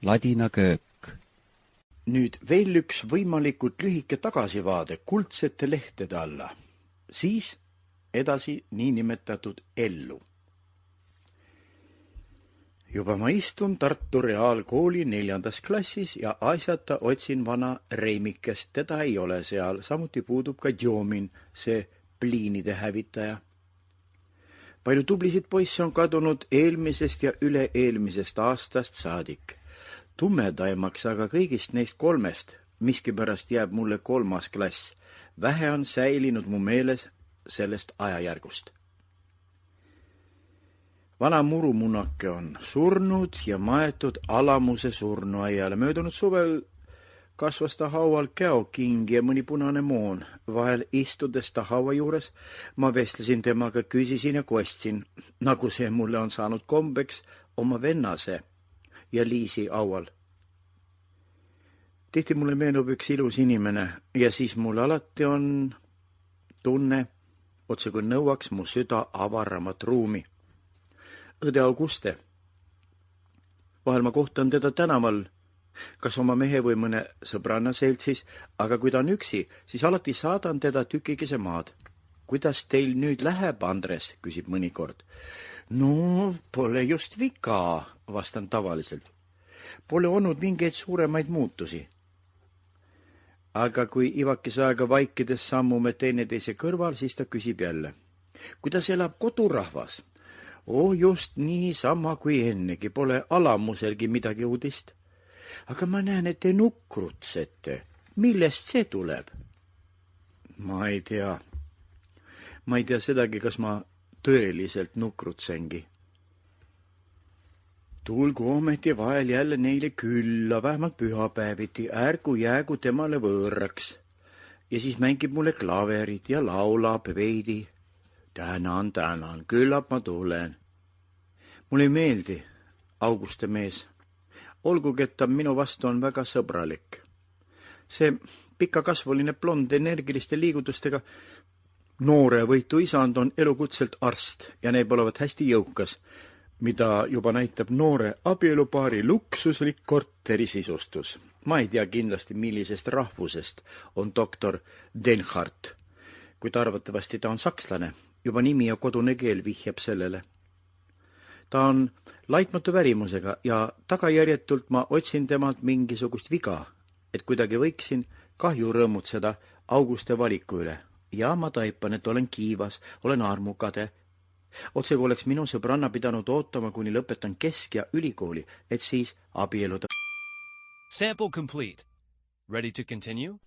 Ladina köök. Nüüd veel üks võimalikult lühike tagasivaade kuldsete lehtede alla. Siis edasi niinimetatud ellu. Juba ma istun Tartu Reaalkooli 4. klassis ja asjata otsin vana Reimikest. Teda ei ole seal, samuti puudub ka Djomin, see pliinide hävitaja. Palju tublisid poisse on kadunud eelmisest ja üle-eelmisest aastast saadik. Tumedaimaks aga kõigist neist 3, miskipärast jääb mulle 3. klass. Vähe on säilinud mu meeles sellest ajajärgust. Vana murumunake on surnud ja maetud Alamuse surnuaiale. Möödunud suvel kasvas ta haual käoking ja mõni punane moon. Vahel istudes ta haua juures, ma vestlesin temaga, küsisin ja kostsin, nagu see mulle on saanud kombeks, oma vennase ja Liisi haual. Tihti mulle meenub üks ilus inimene ja siis mul alati on tunne, otse kui nõuaks mu süda avaramat ruumi. Õde Auguste. Vahel ma kohtan teda tänaval, kas oma mehe või mõne sõbranna seltsis, aga kui ta on üksi, siis alati saadan teda tükikese maad. Kuidas teil nüüd läheb, Andres, küsib mõnikord. No, pole just viga, vastan tavaliselt. Pole olnud mingeid suuremaid muutusi. Aga kui ivakese aega vaikides sammume teineteise kõrval, siis ta küsib jälle. Kuidas elab kodurahvas? Just nii sama kui ennegi, pole Alamuselgi midagi uudist. Aga ma näen, et te nukrutsete. Millest see tuleb? Ma ei tea. Ma ei tea sedagi, kas ma tõeliselt nukrutsengi. Tulgu ometi vahel jälle neile külla, vähemalt pühapäeviti, ärgu jäägu temale võõraks. Ja siis mängib mulle klaverit ja laulab veidi. Tänan, küllap ma tulen. Mulle ei meeldi Auguste mees. Olgugi, et ta minu vastu on väga sõbralik. See pikakasvuline blond energiliste liigutustega noore võitu isand on elukutselt arst ja näib olevat hästi jõukas, mida juba näitab noore abielupaari luksuslik korterisisustus. Ma ei tea kindlasti, millisest rahvusest on doktor Denhardt, kuid arvatavasti ta on sakslane. Juba nimi ja kodune keel vihjab sellele. Ta on laitmatu värimusega ja tagajärjetult ma otsin temalt mingisugust viga, et kuidagi võiksin kahju rõõmutseda Auguste valiku üle. Ja ma taipan, et olen kiivas, olen armukade. Otse kui oleks minu sõbranna pidanud ootama, kuni lõpetan kesk- ja ülikooli, et siis abieluda. Sample complete. Ready to continue?